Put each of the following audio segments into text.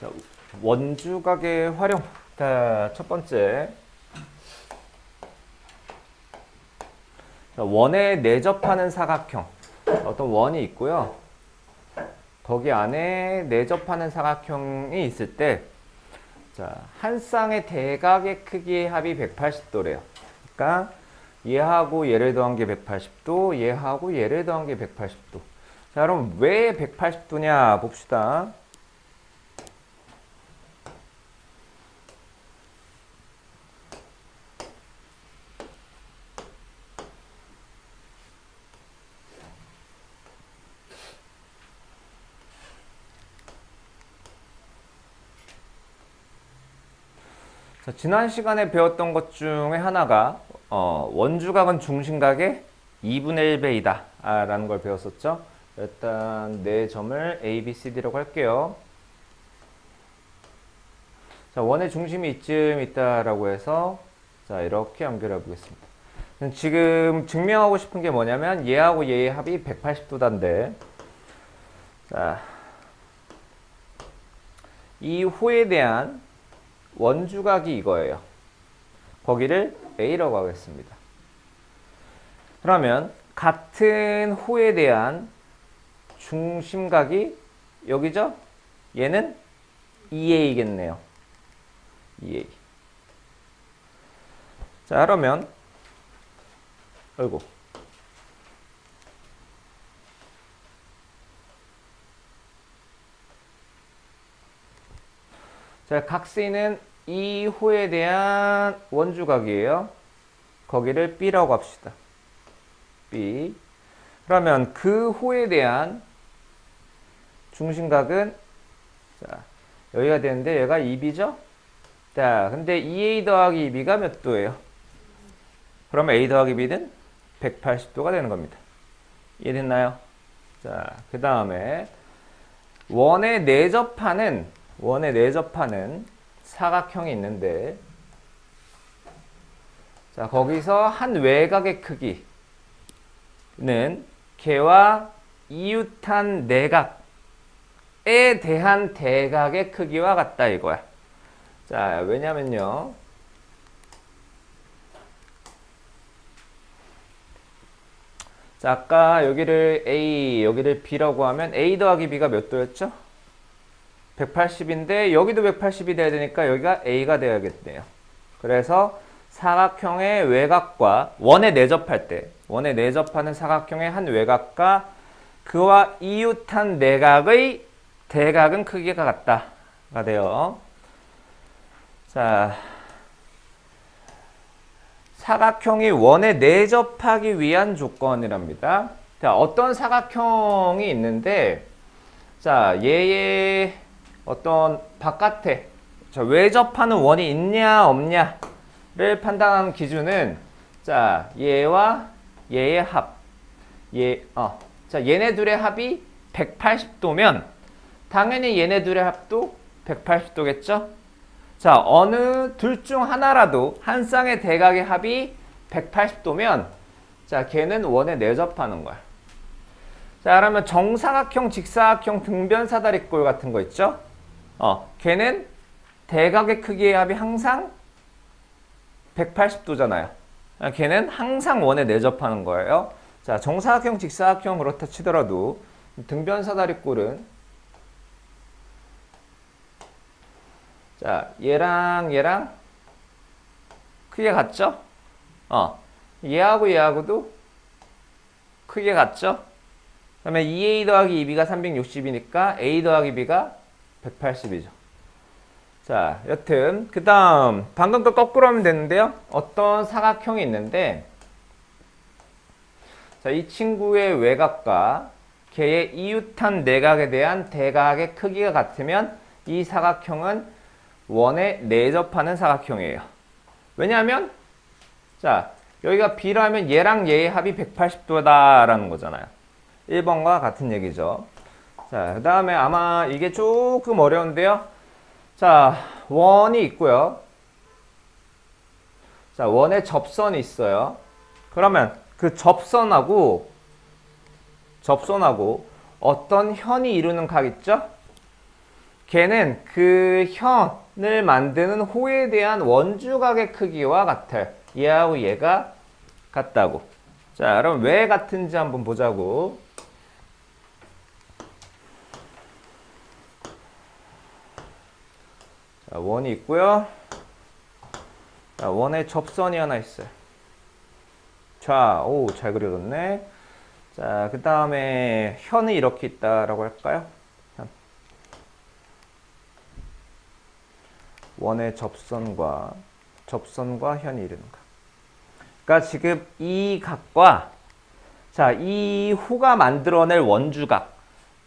자, 원주각의 활용. 자, 첫 번째. 자, 원에 내접하는 사각형. 어떤 원이 있고요. 거기 안에 내접하는 사각형이 있을 때, 자, 한 쌍의 대각의 크기의 합이 180도래요. 그러니까 얘하고 얘를 더한 게 180도, 얘하고 얘를 더한 게 180도. 자, 그럼 왜 180도냐 봅시다. 자, 지난 시간에 배웠던 것 중에 하나가 원주각은 중심각의 2분의 1배이다 라는 걸 배웠었죠. 일단 네 점을 A, B, C, D라고 할게요. 자, 원의 중심이 이쯤 있다라고 해서 자, 이렇게 연결해 보겠습니다. 지금 증명하고 싶은 게 뭐냐면 얘하고 얘의 합이 180도단데 자, 이 호에 대한 원주각이 이거예요. 거기를 A라고 하겠습니다. 그러면 같은 호에 대한 중심각이 여기죠? 얘는 2A겠네요. 2A. 자, 그러면 아이고. 자, 각 C는 이 호에 대한 원주각이에요. 거기를 B라고 합시다. B. 그러면 그 호에 대한 중심각은 자, 여기가 되는데 얘가 2B죠? 자, 근데 2A 더하기 2B가 몇 도예요? 그러면 A 더하기 B는 180도가 되는 겁니다. 이해됐나요? 자, 그 다음에 원에 내접하는 사각형이 있는데 자, 거기서 한 외곽의 크기는 걔와 이웃한 내각에 대한 대각의 크기와 같다 이거야. 자, 왜냐면요. 자, 아까 여기를 A, 여기를 B라고 하면 A 더하기 B가 몇 도였죠? 180인데 여기도 180이 돼야 되니까 여기가 A가 되어야겠네요. 그래서 사각형의 외곽과 원에 내접하는 사각형의 한 외곽과 그와 이웃한 내각의 대각은 크기가 같다가 돼요. 자, 사각형이 원에 내접하기 위한 조건이랍니다. 자, 어떤 사각형이 있는데 자, 얘의 어떤 바깥에 외접하는 원이 있냐 없냐를 판단하는 기준은 자, 얘와 얘의 합. 자, 얘네 둘의 합이 180도면 당연히 얘네 둘의 합도 180도겠죠? 자, 어느 둘 중 하나라도 한 쌍의 대각의 합이 180도면 자, 걔는 원에 내접하는 거야. 자, 그러면 정사각형, 직사각형, 등변사다리꼴 같은 거 있죠? 걔는 대각의 크기의 합이 항상 180도잖아요. 걔는 항상 원에 내접하는 거예요. 자, 정사각형, 직사각형 그렇다 치더라도 등변사다리꼴은 자, 얘랑 크기가 같죠? 얘하고도 크기가 같죠? 그러면 2A 더하기 2B가 360이니까 A 더하기 B가 180이죠. 자, 여튼 그 다음 방금 거 거꾸로 하면 되는데요. 어떤 사각형이 있는데 자, 이 친구의 외곽과 걔의 이웃한 내각에 대한 대각의 크기가 같으면 이 사각형은 원에 내접하는 사각형이에요. 왜냐하면 자, 여기가 B라면 얘랑 얘의 합이 180도다라는 거잖아요. 1번과 같은 얘기죠. 자, 그 다음에 아마 이게 조금 어려운데요. 자, 원이 있고요. 자, 원에 접선이 있어요. 그러면 그 접선하고 어떤 현이 이루는 각 있죠? 걔는 그 현을 만드는 호에 대한 원주각의 크기와 같아요. 얘하고 얘가 같다고. 자, 그럼 왜 같은지 한번 보자고. 자, 원이 있고요. 자, 원에 접선이 하나 있어요. 자, 오, 잘 그려졌네. 자, 그 다음에 현이 이렇게 있다라고 할까요? 현. 원의 접선과 현이 이루는 각. 그러니까 지금 이 각과 자, 이 호가 만들어낼 원주각.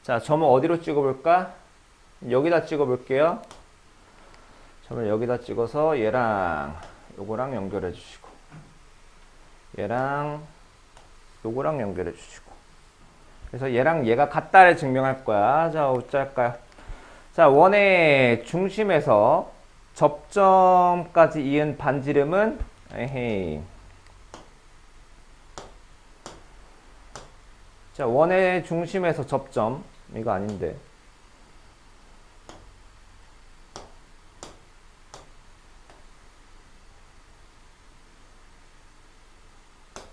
자, 점을 어디로 찍어볼까? 여기다 찍어볼게요. 점을 여기다 찍어서 얘랑 요거랑 연결해 주시고 얘랑 요거랑 연결해 주시고 그래서 얘랑 얘가 같다를 증명할 거야. 자, 어찌할까요? 자, 원의 중심에서 접점까지 이은 반지름은 에헤이. 자, 원의 중심에서 접점 이거 아닌데.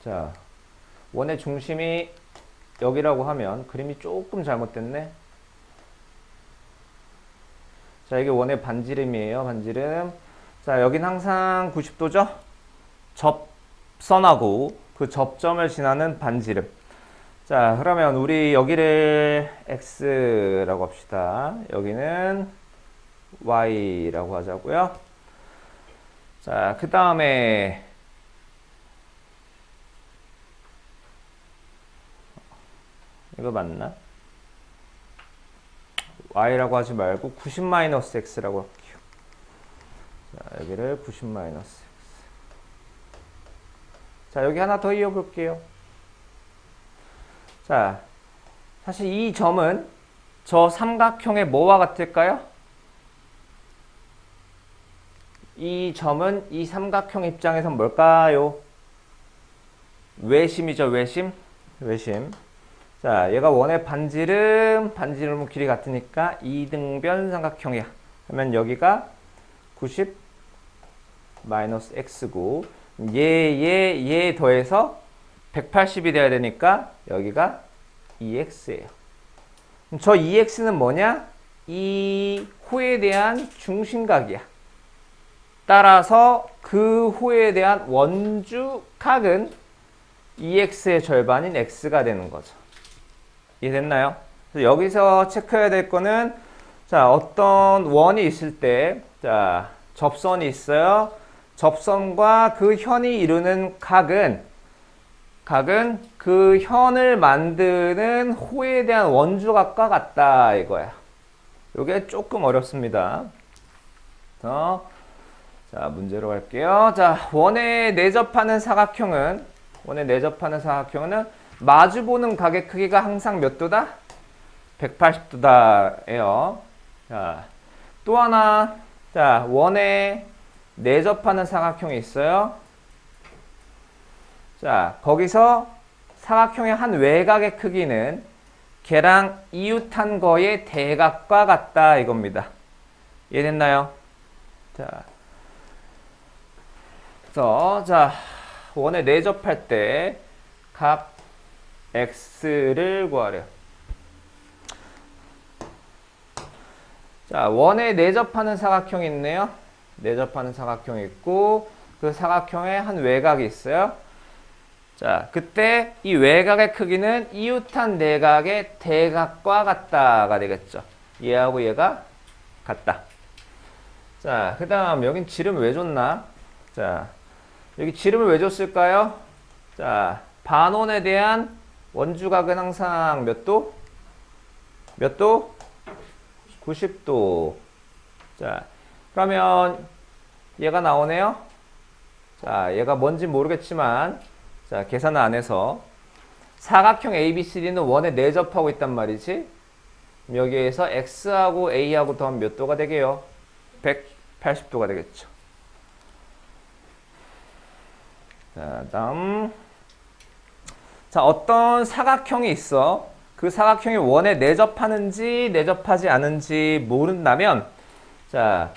자, 원의 중심이 여기라고 하면 그림이 조금 잘못됐네. 자, 이게 원의 반지름이에요. 반지름. 자, 여긴 항상 90도죠? 접선하고 그 접점을 지나는 반지름. 자, 그러면 우리 여기를 x라고 합시다. 여기는 y라고 하자고요. 자, 그 다음에 이거 맞나? y라고 하지 말고 90-x라고 할게요. 자, 여기를 90-x. 자, 여기 하나 더 이어볼게요. 자, 사실 이 점은 저 삼각형의 뭐와 같을까요? 이 점은 이 삼각형 입장에선 뭘까요? 외심이죠, 외심. 외심. 자, 얘가 원의 반지름 길이 같으니까 이등변 삼각형이야. 그러면 여기가 90-x고 얘 더해서 180이 돼야 되니까 여기가 2x예요. 저 2x는 뭐냐? 이 호에 대한 중심각이야. 따라서 그 호에 대한 원주각은 2x의 절반인 x가 되는 거죠. 이해됐나요? 그래서 여기서 체크해야 될 거는 자, 어떤 원이 있을 때 자, 접선이 있어요. 접선과 그 현이 이루는 각은 그 현을 만드는 호에 대한 원주각과 같다 이거야. 이게 조금 어렵습니다. 자, 문제로 갈게요. 자, 원에 내접하는 사각형은 마주보는 각의 크기가 항상 몇 도다? 180도다예요. 자, 또 하나. 자, 원에 내접하는 사각형이 있어요. 자, 거기서 사각형의 한 외곽의 크기는 걔랑 이웃한 거의 대각과 같다 이겁니다. 이해됐나요? 자, 그래서 자, 원에 내접할 때 각 x를 구하래요. 자, 원에 내접하는 사각형이 있네요. 내접하는 사각형이 있고 그 사각형에 한 외곽이 있어요. 자, 그때 이 외곽의 크기는 이웃한 내각의 대각과 같다가 되겠죠. 얘하고 얘가 같다. 자, 그 다음 여긴 지름 왜 줬나? 자, 여기 지름을 왜 줬을까요? 자, 반원에 대한 원주각은 항상 몇 도? 몇 도? 90도. 자, 그러면 얘가 나오네요. 자, 얘가 뭔지 모르겠지만 자, 계산을 안 해서 사각형 ABCD는 원에 내접하고 있단 말이지. 여기에서 X하고 A하고 더하면 몇 도가 되게요? 180도가 되겠죠. 자, 다음. 자, 어떤 사각형이 있어. 그 사각형이 원에 내접하는지 내접하지 않은지 모른다면, 자,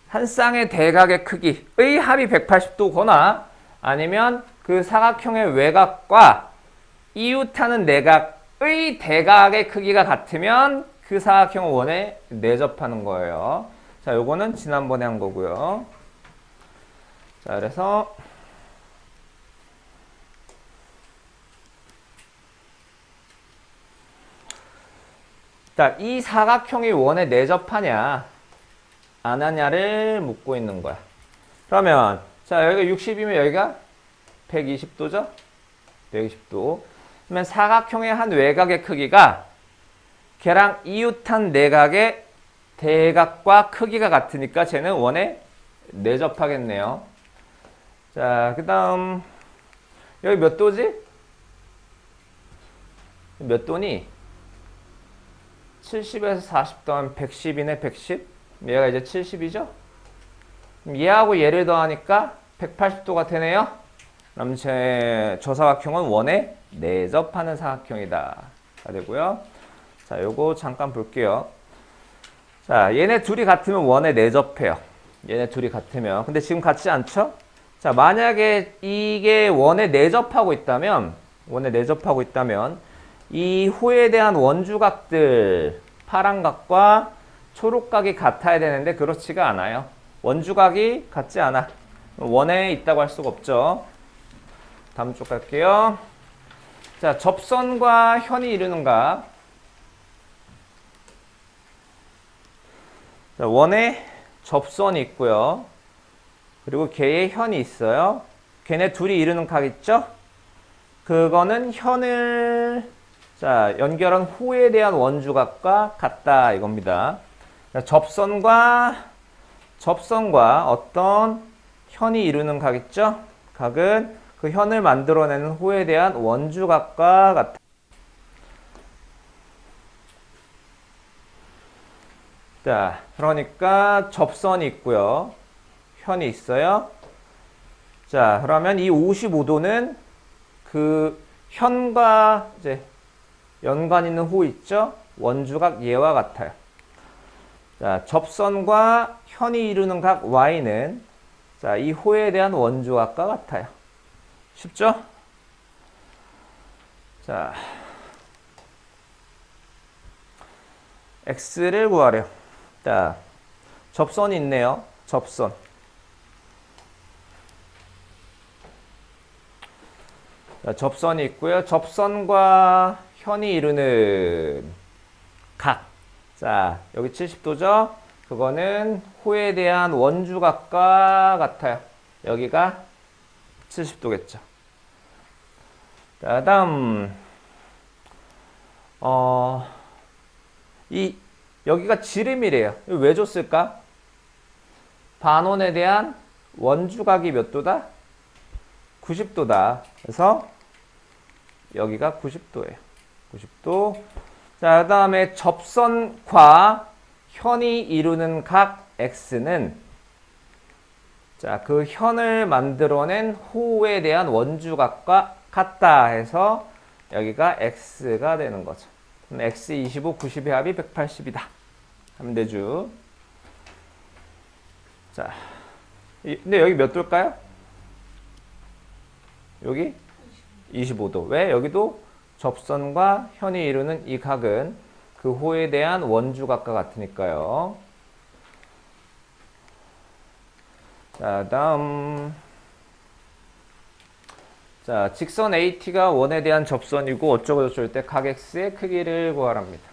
한 쌍의 대각의 크기의 합이 180도거나 아니면 그 사각형의 외곽과 이웃하는 내각의 대각의 크기가 같으면 그 사각형은 원에 내접하는 거예요. 자, 요거는 지난번에 한 거고요. 자, 그래서 자, 이 사각형이 원에 내접하냐 안 하냐를 묻고 있는 거야. 그러면 자, 여기가 60이면 여기가 120도죠? 120도. 그러면 사각형의 한 외곽의 크기가 걔랑 이웃한 내각의 대각과 크기가 같으니까 쟤는 원에 내접하겠네요. 자, 그 다음 여기 몇 도지? 몇 도니? 70에서 40 더하면 110이네. 110. 얘가 이제 70이죠? 얘하고 얘를 더하니까 180도가 되네요. 그럼 저 사각형은 원에 내접하는 사각형이다. 가 되고요. 자, 요거 잠깐 볼게요. 자, 얘네 둘이 같으면 원에 내접해요. 얘네 둘이 같으면. 근데 지금 같지 않죠? 자, 만약에 이게 원에 내접하고 있다면, 이 호에 대한 원주각들, 파란각과 초록각이 같아야 되는데 그렇지가 않아요. 원주각이 같지 않아. 원에 있다고 할 수가 없죠. 다음 쪽 갈게요. 자, 접선과 현이 이루는 각. 자, 원에 접선이 있고요. 그리고 걔의 현이 있어요. 걔네 둘이 이루는 각 있죠? 그거는 현을 자, 연결한 호에 대한 원주각과 같다 이겁니다. 자, 접선과 어떤 현이 이루는 각 있죠? 각은 그 현을 만들어내는 호에 대한 원주각과 같다. 자, 그러니까 접선이 있고요. 현이 있어요. 자, 그러면 이 55도는 그 현과 이제 연관 있는 호 있죠? 원주각 얘와 같아요. 자, 접선과 현이 이루는 각 Y는 자, 이 호에 대한 원주각과 같아요. 쉽죠? 자, X를 구하래요. 자, 접선이 있네요. 접선. 자, 접선이 있고요. 접선과 현이 이루는 각. 자, 여기 70도죠? 그거는 호에 대한 원주각과 같아요. 여기가 70도겠죠. 자, 다음 여기가 지름이래요. 왜 줬을까? 반원에 대한 원주각이 몇 도다? 90도다. 그래서 여기가 90도예요. 90도. 자, 그 다음에 접선과 현이 이루는 각 X는 자, 그 현을 만들어낸 호에 대한 원주각과 같다 해서 여기가 X가 되는 거죠. 그럼 X 25, 90의 합이 180이다. 하면 되죠. 자, 근데 여기 몇 도일까요? 여기 25도. 왜? 여기도 접선과 현이 이루는 이 각은 그 호에 대한 원주각과 같으니까요. 자, 다음. 자, 직선 AT가 원에 대한 접선이고 어쩌고 저쩌고 할 때 각 X의 크기를 구하랍니다.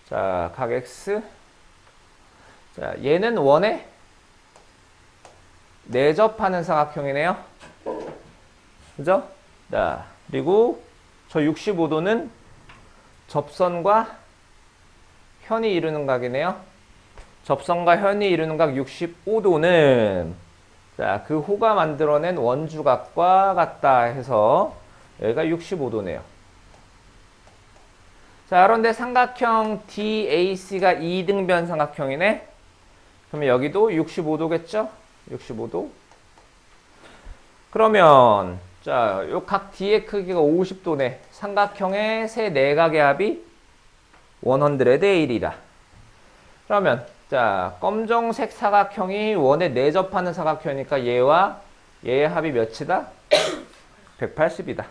자, 각 X. 자, 얘는 원에 내접하는 사각형이네요. 그죠? 자, 그리고 저 65도는 접선과 현이 이루는 각이네요. 접선과 현이 이루는 각 65도는 자, 그 호가 만들어낸 원주각과 같다 해서 여기가 65도네요. 자, 그런데 삼각형 DAC가 2등변 삼각형이네. 그러면 여기도 65도겠죠? 65도. 그러면 자, 요 각 D의 크기가 50도네. 삼각형의 세 내각의 합이 100에 1이라. 그러면 자, 검정색 사각형이 원에 내접하는 사각형이니까 얘와 얘의 합이 몇이다? 180이다.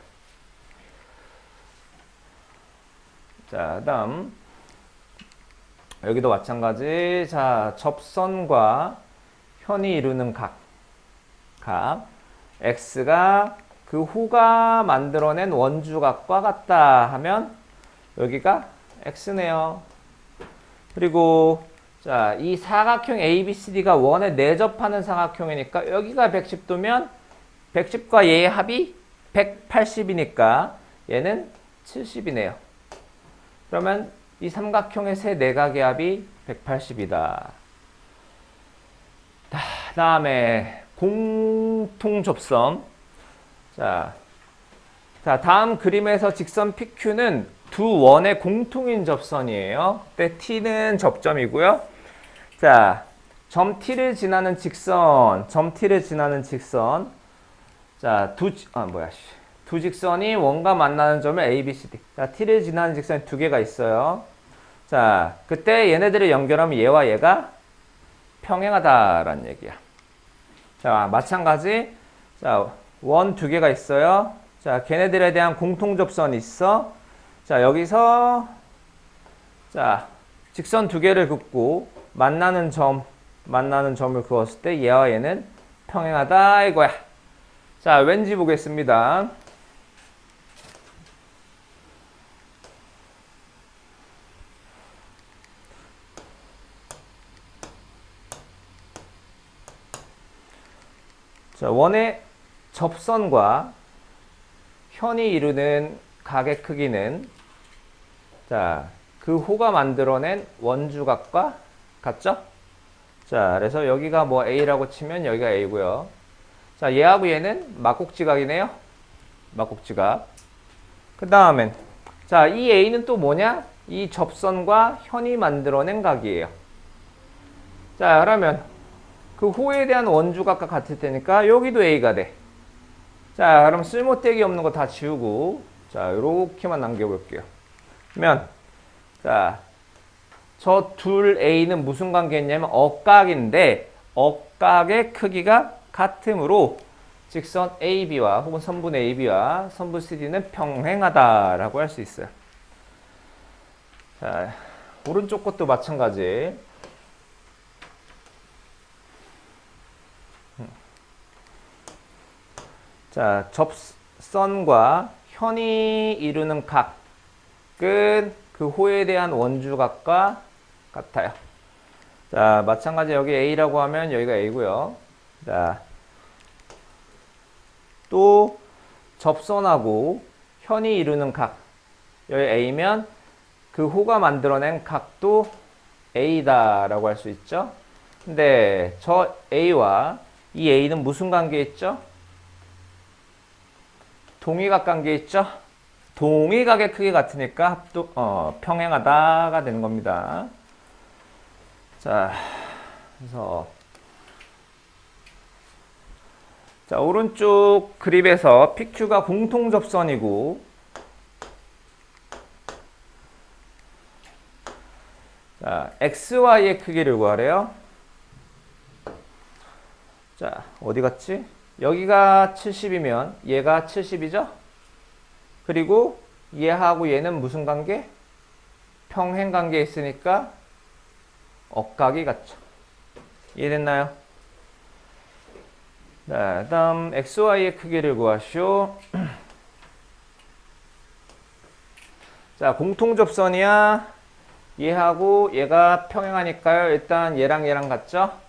자, 다음 여기도 마찬가지. 자, 접선과 현이 이루는 각 x가 그 후가 만들어낸 원주각과 같다 하면 여기가 x네요. 그리고 자, 이 사각형 ABCD가 원에 내접하는 사각형이니까 여기가 110도면 110과 얘의 합이 180이니까 얘는 70이네요. 그러면 이 삼각형의 세 내각의 합이 180이다. 다음에 공통접선. 자, 다음 그림에서 직선 PQ는 두 원의 공통인 접선이에요. 그때 T는 접점이고요. 자, 점 T를 지나는 직선, 자, 두 직선이 원과 만나는 점을 A, B, C, D. 자, T를 지나는 직선이 두 개가 있어요. 자, 그때 얘네들을 연결하면 얘와 얘가 평행하다라는 얘기야. 자, 마찬가지. 자, 원 두 개가 있어요. 자, 걔네들에 대한 공통접선이 있어. 자, 여기서 자, 직선 두 개를 긋고 만나는 점을 그었을 때 얘와 얘는 평행하다 이거야. 자, 왠지 보겠습니다. 자, 원의 접선과 현이 이루는 각의 크기는 자, 그 호가 만들어낸 원주각과 같죠? 자, 그래서 여기가 뭐 A라고 치면 여기가 A고요. 자, 얘하고 얘는 막곡지각이네요. 막곡지각. 그 다음엔 자, 이 A는 또 뭐냐? 이 접선과 현이 만들어낸 각이에요. 자, 그러면 그 호에 대한 원주각과 같을 테니까 여기도 A가 돼. 자, 그럼 쓸모떼기 없는 거 다 지우고 자, 요렇게만 남겨볼게요. 그러면 자, 저 둘 A는 무슨 관계였냐면 억각인데 억각의 크기가 같으므로 직선 AB와 혹은 선분 AB와 선분 CD는 평행하다라고 할 수 있어요. 자, 오른쪽 것도 마찬가지. 자, 접선과 현이 이루는 각은 그 호에 대한 원주각과 같아요. 자, 마찬가지 여기 A라고 하면 여기가 A고요. 자, 또 접선하고 현이 이루는 각 여기 A면 그 호가 만들어낸 각도 A다라고 할 수 있죠. 근데 저 A와 이 A는 무슨 관계에 있죠? 동위각 관계에 있죠? 동위각의 크기 같으니까 합도 평행하다가 되는 겁니다. 자, 그래서 자, 오른쪽 그립에서 PQ가 공통접선이고 자, XY의 크기를 구하래요. 자, 어디 갔지? 여기가 70이면 얘가 70이죠? 그리고 얘하고 얘는 무슨 관계? 평행 관계에 있으니까 억각이 같죠. 이해됐나요? 자, 다음 XY의 크기를 구하시오. 자, 공통접선이야. 얘하고 얘가 평행하니까요. 일단 얘랑 얘랑 같죠?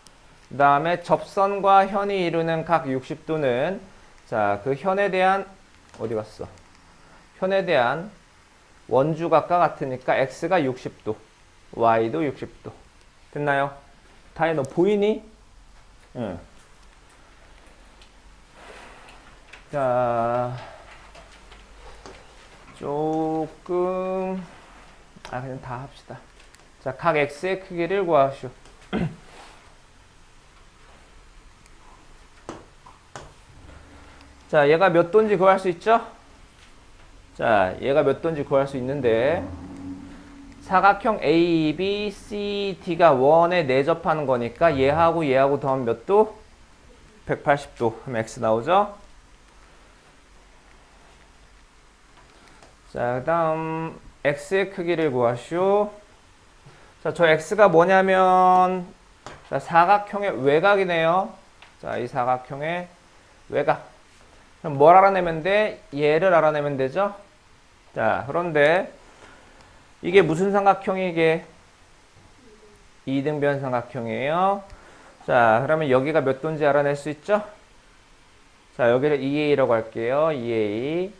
그 다음에 접선과 현이 이루는 각 60도는 자, 그 현에 대한 어디 갔어? 현에 대한 원주각과 같으니까 x가 60도, y도 60도. 됐나요? 다혜 너 보이니? 응. 자, 조금 그냥 다 합시다. 자, 각 x의 크기를 구하시오. 자, 얘가 몇 도인지 구할 수 있죠? 자, 얘가 몇 도인지 구할 수 있는데 사각형 A, B, C, D가 원에 내접하는 거니까 얘하고 얘하고 더하면 몇 도? 180도. 그럼 X 나오죠? 자, 그 다음 X의 크기를 구하시오. 자, 저 X가 뭐냐면 자, 사각형의 외곽이네요. 자, 이 사각형의 외곽. 그럼 뭘 알아내면 돼? 얘를 알아내면 되죠? 자, 그런데 이게 무슨 삼각형이 이게? 이등변 삼각형이에요. 자, 그러면 여기가 몇 도인지 알아낼 수 있죠? 자, 여기를 2A라고 할게요. 2A.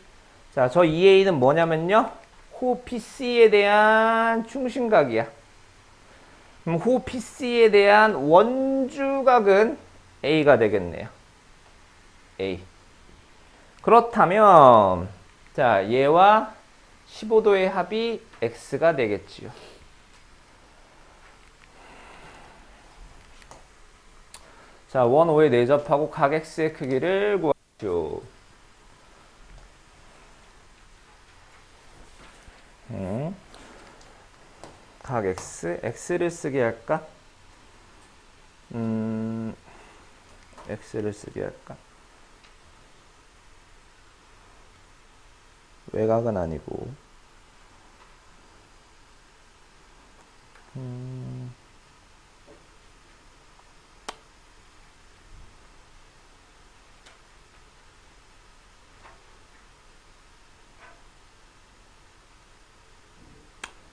자, 저 2A는 뭐냐면요. 호 PC에 대한 중심각이야. 그럼 호 PC에 대한 원주각은 A가 되겠네요. A. 그렇다면 자, 얘와 15도의 합이 X가 되겠지요. 자, 원 O에 내접하고 각 X의 크기를 구하시오. 각 X, X를 쓰게 할까? X를 쓰게 할까? 외곽은 아니고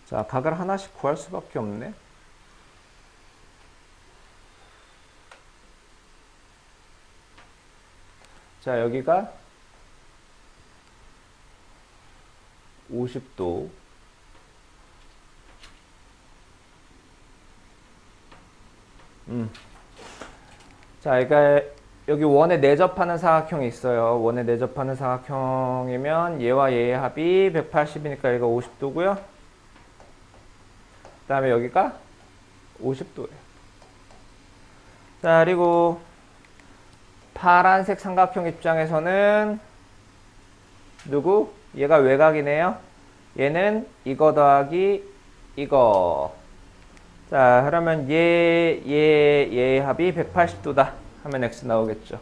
자, 각을 하나씩 구할 수밖에 없네. 자, 여기가 50도. 자, 그러니까 여기 원에 내접하는 사각형이 있어요. 원에 내접하는 사각형이면 얘와 얘의 합이 180이니까 얘가 50도고요. 그 다음에 여기가 50도예요. 자, 그리고 파란색 삼각형 입장에서는 누구? 얘가 외곽이네요. 얘는 이거 더하기 이거. 자, 그러면 얘의 합이 180도다 하면 X 나오겠죠.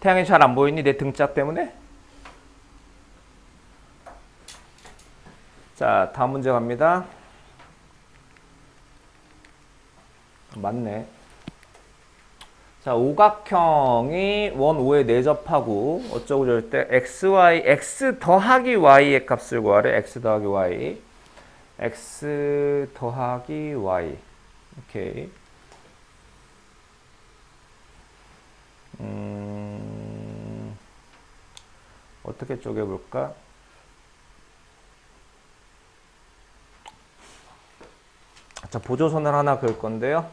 태양이 잘 안 보이니? 내 등짝 때문에? 자, 다음 문제 갑니다. 맞네. 자, 오각형이 원 O에 내접하고 어쩌고 저럴 때 x 더하기 y의 값을 구하래. x 더하기 y. x 더하기 y. 오케이. 어떻게 쪼개볼까? 자, 보조선을 하나 그을 건데요.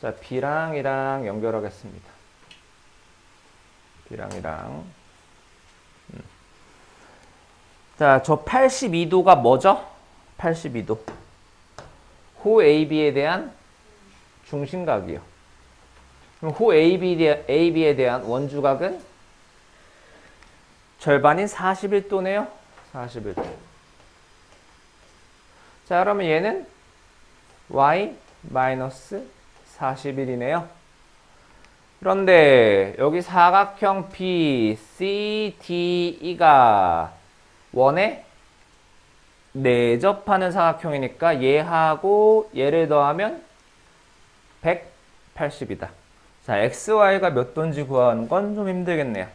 자, B랑 이랑 연결하겠습니다. B랑. 자, 저 82도가 뭐죠? 82도. 호 AB에 대한 중심각이요. 그럼 호 AB에 대한 원주각은 절반인 41도네요. 41도. 자, 그러면 얘는 y 마이너스 41이네요. 그런데 여기 사각형 BCDE가 원에 내접하는 사각형이니까 얘하고 얘를 더하면 180이다. 자, XY가 몇 도인지 구하는 건 좀 힘들겠네요.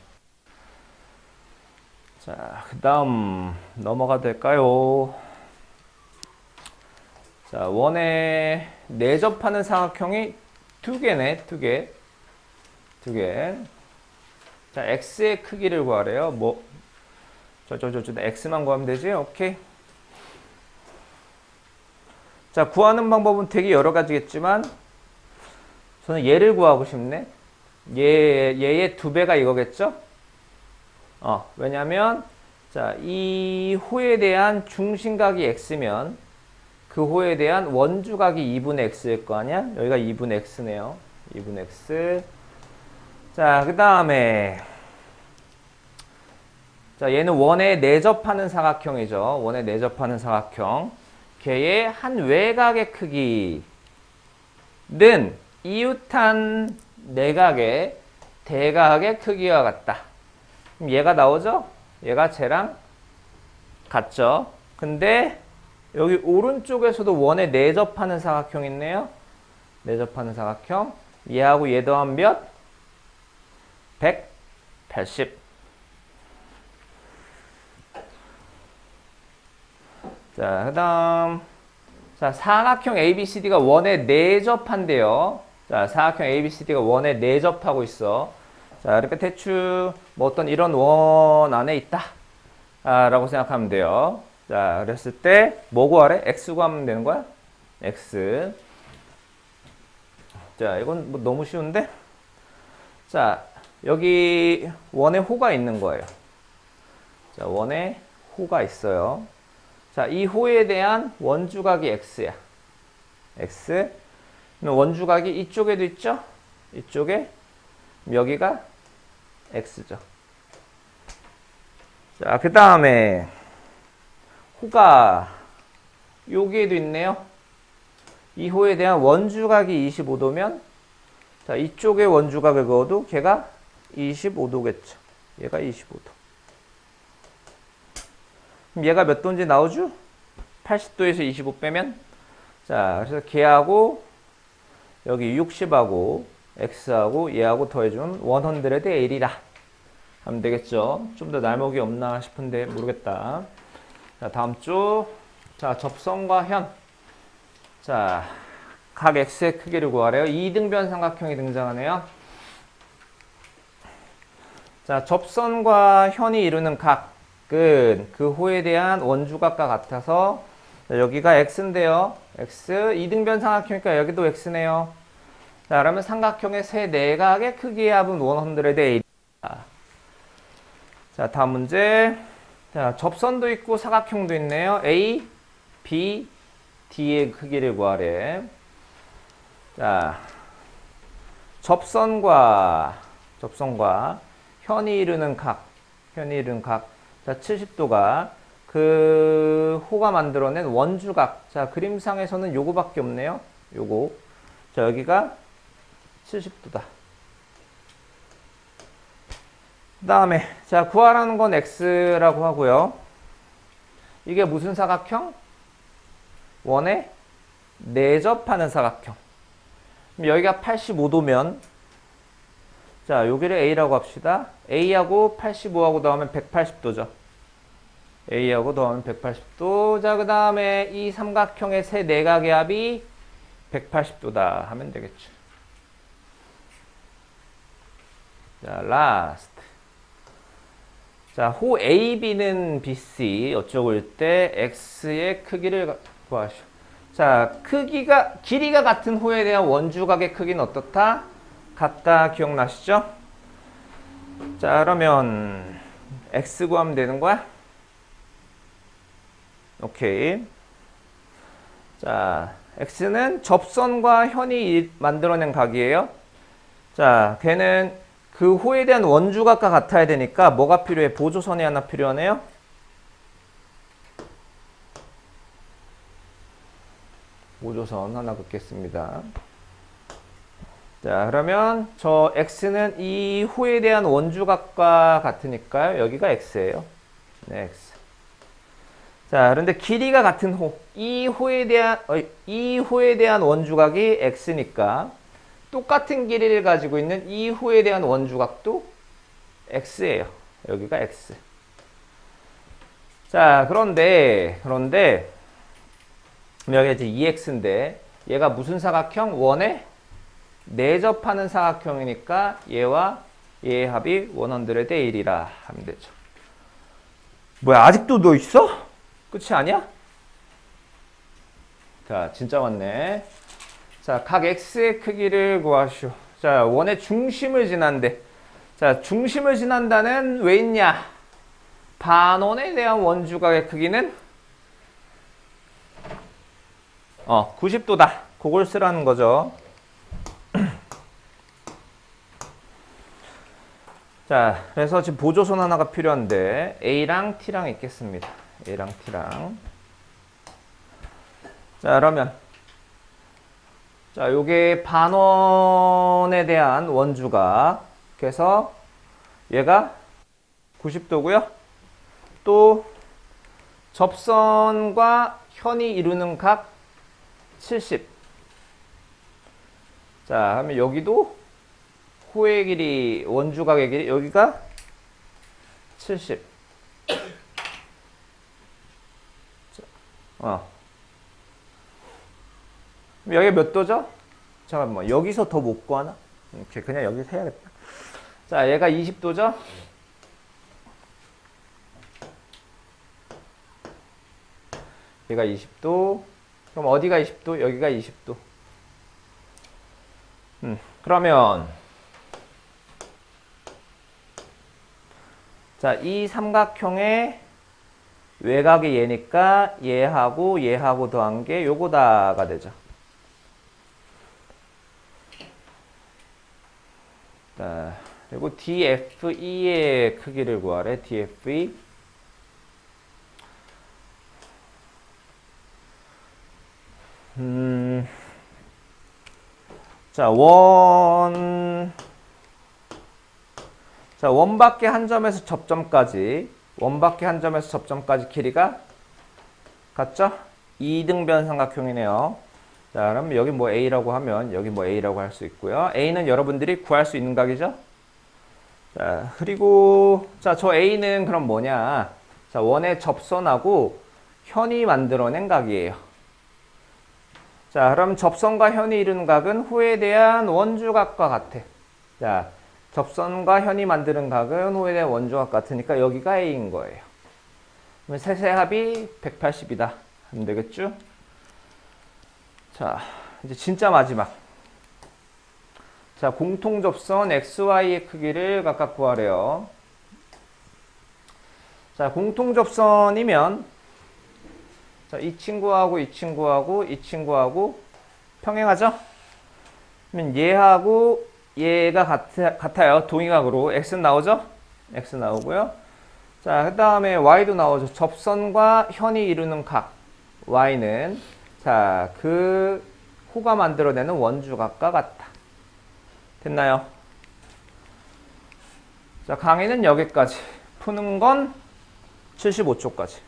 자, 그 다음 넘어가도 될까요? 자, 원에 내접하는 사각형이 두 개네, 두 개. 자, X의 크기를 구하래요. X만 구하면 되지? 오케이. 자, 구하는 방법은 되게 여러 가지겠지만, 저는 얘를 구하고 싶네. 얘의 두 배가 이거겠죠? 왜냐면, 자, 이 호에 대한 중심각이 X면, 그 호에 대한 원주각이 2분의 X일 거 아니야? 여기가 2분의 X네요. 2분의 X. 자, 그 다음에 자, 얘는 원에 내접하는 사각형이죠. 원에 내접하는 사각형. 걔의 한 외곽의 크기는 이웃한 내각의 대각의 크기와 같다. 그럼 얘가 나오죠? 얘가 쟤랑 같죠? 근데 여기 오른쪽에서도 원에 내접하는 사각형 있네요. 내접하는 사각형. 얘하고 얘 더하면 몇? 180. 자, 그 다음. 자, 사각형 ABCD가 원에 내접한대요. 자, 사각형 ABCD가 원에 내접하고 있어. 자, 이렇게 대충 뭐 어떤 이런 원 안에 있다. 라고 생각하면 돼요. 자, 그랬을 때 뭐 구하래? X 구하면 되는 거야? X. 자, 이건 뭐 너무 쉬운데? 자, 여기 원에 호가 있는 거예요. 자, 원에 호가 있어요. 자, 이 호에 대한 원주각이 X야. X. 원주각이 이쪽에도 있죠? 이쪽에. 여기가 X죠. 자, 그 다음에 호가 여기에도 있네요. 이 호에 대한 원주각이 25도면 자, 이쪽에 원주각을 그어도 걔가 25도겠죠. 얘가 25도. 그럼 얘가 몇 도인지 나오죠? 80도에서 25 빼면 자, 그래서 걔하고 여기 60하고 X하고 얘하고 더해주면 100L이라 하면 되겠죠. 좀 더 날목이 없나 싶은데 모르겠다. 자, 다음 쪽. 자, 접선과 현. 자, 각 X의 크기를 구하래요. 이등변 삼각형이 등장하네요. 자, 접선과 현이 이루는 각은 그 호에 대한 원주각과 같아서 자, 여기가 X인데요. X 이등변 삼각형이니까 여기도 X네요. 자, 그러면 삼각형의 세 내각의 크기의 합은 100L이다. 자, 다음 문제. 자, 접선도 있고 사각형도 있네요. A, B, D의 크기를 구하래. 자, 접선과 현이 이루는 각. 자, 70도가 그 호가 만들어낸 원주각. 자, 그림상에서는 요거밖에 없네요. 요거. 자, 여기가 70도다. 그 다음에 자, 구하라는 건 X라고 하고요. 이게 무슨 사각형? 원에 내접하는 사각형. 그럼 여기가 85도면 자, 여기를 A라고 합시다. A하고 85하고 더하면 180도죠. A하고 더하면 180도. 자, 그 다음에 이 삼각형의 세 내각의 합이 180도다 하면 되겠죠. 자, 라스트. 자, 호 AB는 BC 어쩌고일 때 X의 크기를 구하시오. 자, 길이가 같은 호에 대한 원주각의 크기는 어떻다? 같다 기억나시죠? 자, 그러면 X 구하면 되는 거야? 오케이. 자, X는 접선과 현이 만들어낸 각이에요. 자, 걔는 그 호에 대한 원주각과 같아야 되니까 뭐가 필요해? 보조선이 하나 필요하네요. 보조선 하나 긋겠습니다. 자, 그러면 저 X는 이 호에 대한 원주각과 같으니까요. 여기가 X예요. 네, X. 자, 그런데 길이가 같은 호. 이 호에 대한 원주각이 X니까 똑같은 길이를 가지고 있는 이 호에 대한 원주각도 X예요. 여기가 X. 자, 그런데 여기가 이제 2X인데 얘가 무슨 사각형? 원에 내접하는 사각형이니까 얘와 얘의 합이 100L이라 하면 되죠. 뭐야, 아직도 너 있어? 끝이 아니야? 자, 진짜 많네. 자, 각 X의 크기를 구하시오. 자, 원의 중심을 지난대. 자, 중심을 지난다는 왜 있냐? 반원에 대한 원주각의 크기는 90도다. 그걸 쓰라는 거죠. 자, 그래서 지금 보조선 하나가 필요한데 A랑 T랑 있겠습니다. A랑 T랑. 자, 그러면 자, 요게 반원에 대한 원주각. 그래서 얘가 90도고요. 또 접선과 현이 이루는 각 70. 자, 그러면 여기도 호의 길이, 원주각의 길이, 여기가 70. 여기 몇 도죠? 잠깐만, 여기서 더 못 구하나? 이렇게 그냥 여기서 해야겠다. 자, 얘가 20도죠? 얘가 20도. 그럼 어디가 20도? 여기가 20도. 그러면 자, 이 삼각형의 외곽이 얘니까 얘하고 더한 게 요거다가 되죠. 자, 그리고 DFE의 크기를 구하래. DFE. 자, 원밖에 한 점에서 접점까지, 길이가 같죠? 2등변 삼각형이네요. 자, 그럼 여기 뭐 A라고 하면 여기 뭐 A라고 할 수 있고요. A는 여러분들이 구할 수 있는 각이죠? 자, 그리고 자, 저 A는 그럼 뭐냐? 자, 원의 접선하고 현이 만들어낸 각이에요. 자, 그럼 접선과 현이 이루는 각은 후에 대한 원주각과 같아. 자, 접선과 현이 만드는 각은 후에 대한 원주각 같으니까 여기가 A인 거예요. 그러면 셋의 합이 180이다. 하면 되겠죠? 자, 이제 진짜 마지막. 자, 공통접선 XY의 크기를 각각 구하래요. 자, 공통접선이면 자, 이 친구하고 이 친구하고 평행하죠? 그러면 얘하고 얘가 같아요. 동의각으로. X는 나오죠? X 나오고요. 자, 그 다음에 Y도 나오죠. 접선과 현이 이루는 각. Y는 자, 그 호가 만들어내는 원주각과 같다. 됐나요? 자, 강의는 여기까지. 푸는 건 75초까지.